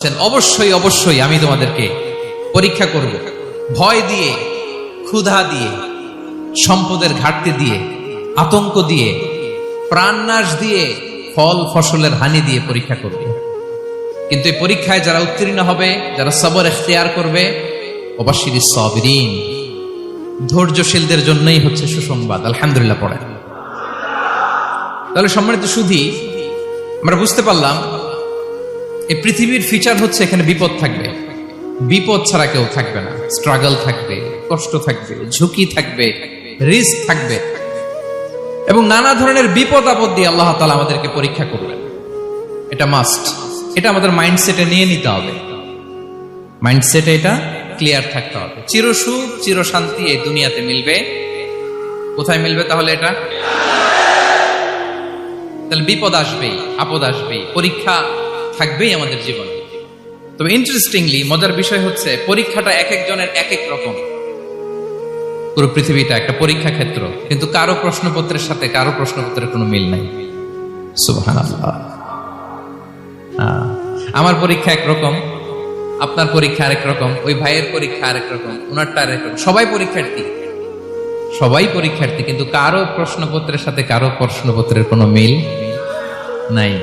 অবশ্যই অবশ্যই আমি তোমাদেরকে পরীক্ষা করব, ভয় দিয়ে, ক্ষুধা দিয়ে, সম্পদের ঘাটতি দিয়ে, আতঙ্ক দিয়ে, প্রাণনাশ দিয়ে, ফল ফসলের হানি দিয়ে পরীক্ষা করব। কিন্তু এই পরীক্ষায় যারা উত্তীর্ণ হবে, যারা সবর ইখতিয়ার করবে, ওয়াবাশশিরিস সাবিরিন, ধৈর্যশীলদের জন্যই হচ্ছে সুসংবাদ। আলহামদুলিল্লাহ পড়ে। তাহলে সম্মানিত সুধী, আমরা বুঝতে পারলাম এই পৃথিবীর ফিচার হচ্ছে এখানে বিপদ থাকবে, বিপদ ছাড়া কেউ থাকবে না। স্ট্রাগল থাকবে, কষ্ট থাকবে, ঝুঁকি থাকবে, রিস্ক থাকবে, এবং নানা ধরনের বিপদ আপদ দিয়ে আল্লাহ তাআলা আমাদেরকে পরীক্ষা করবেন। এটা মাস্ট, এটা আমাদের মাইন্ডসেটে নিয়ে নিতে হবে। মাইন্ডসেটে এটা ক্লিয়ার থাকতে হবে। চিরসুখ চিরশান্তি এই দুনিয়াতে মিলবে, কোথায় মিলবে তাহলে? এটা তাহলে বিপদ আসবেই, আপদ আসবেই, পরীক্ষা থাকবেই আমাদের জীবনে। তবে ইন্টারেস্টিংলি মজার বিষয় হচ্ছে পরীক্ষাটা এক একজনের এক এক রকম। পুরো পৃথিবীটা একটা পরীক্ষা ক্ষেত্র, কিন্তু কারো প্রশ্নপত্রের সাথে কারো প্রশ্নপত্রের কোনো মিল নাই। সুবহানাল্লাহ। আমার পরীক্ষা একরকম, আপনার পরীক্ষা আরেক রকম, ওই ভাইয়ের পরীক্ষা আরেক রকম, ওনারটা আরেক রকম। সবাই পরীক্ষার্থী, সবাই পরীক্ষার্থী, কিন্তু কারো প্রশ্নপত্রের সাথে কারো প্রশ্নপত্রের কোনো মিল নাই।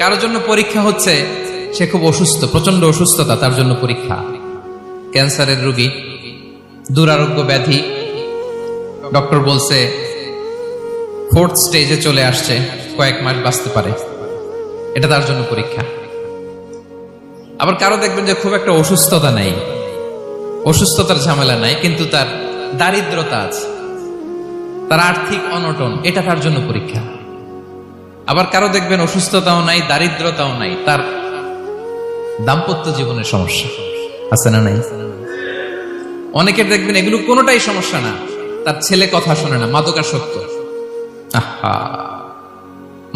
কারোর জন্য পরীক্ষা হচ্ছে সে খুব অসুস্থ, প্রচন্ড অসুস্থতা, তার জন্য পরীক্ষা। ক্যান্সারের রোগী, দুরারোগ্য ব্যাধি, ডক্টর বলছে 4th স্টেজে চলে আসছে, কয়েক মাস বাঁচতে পারে, এটা তার জন্য পরীক্ষা। আবার কারো দেখবেন যে খুব একটা অসুস্থতা নাই, অসুস্থতার ঝামেলা নাই, কিন্তু তার দারিদ্রতা আছে, তার আর্থিক অনটন, এটা তার জন্য পরীক্ষা। আবার কারো দেখবেন অসুস্থতাও নাই, দারিদ্রতাও নাই, তার দাম্পত্য জীবনের সমস্যা আছে না নাই? অনেকের দেখবেন এগুলো কোনোটাই সমস্যা না, তার ছেলে কথা শোনে না, মাদকাসক্ত। আহা,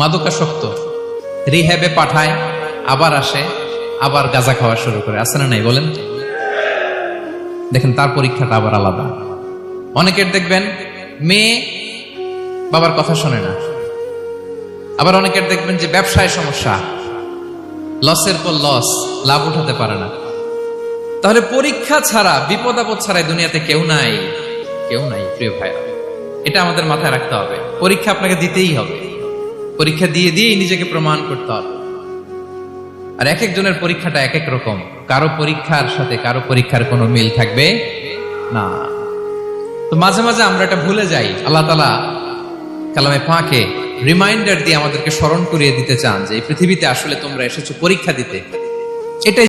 মাদকাসক্ত, রিহ্যাবে পাঠায়, আবার আসে, আবার গাঁজা খাওয়া শুরু করে, আছে না নাই বলেন? দেখেন তার পরীক্ষাটা আবার আলাদা। অনেকের দেখবেন মেয়ে বাবার কথা শোনে না। আবার অনেকের দেখবেন যে ব্যবসায় সমস্যা, লসের পর লস, লাভ উঠাতে পারে না। তাহলে পরীক্ষা ছাড়া, বিপদ আপদ ছাড়া দুনিয়াতে কেউ নাই, কেউ নাই প্রিয় ভাইরা। এটা আমাদের মাথায় রাখতে হবে। পরীক্ষা আপনাকে দিতেই হবে, পরীক্ষা দিয়ে দিয়েই নিজেকে প্রমাণ করতে হবে। আর এক একজনের পরীক্ষাটা এক এক রকম, কারো পরীক্ষার সাথে কারো পরীক্ষার কোনো মিল থাকবে না। তো মাঝে মাঝে আমরা এটা ভুলে যাই। আল্লাহ তাআলা কালামে পাকে রিমাইন্ডার দিয়ে আমাদেরকে স্মরণ করিয়ে দিতে চান যে এই পৃথিবীতে আসলে তোমরা এসেছো পরীক্ষা দিতে। এটাই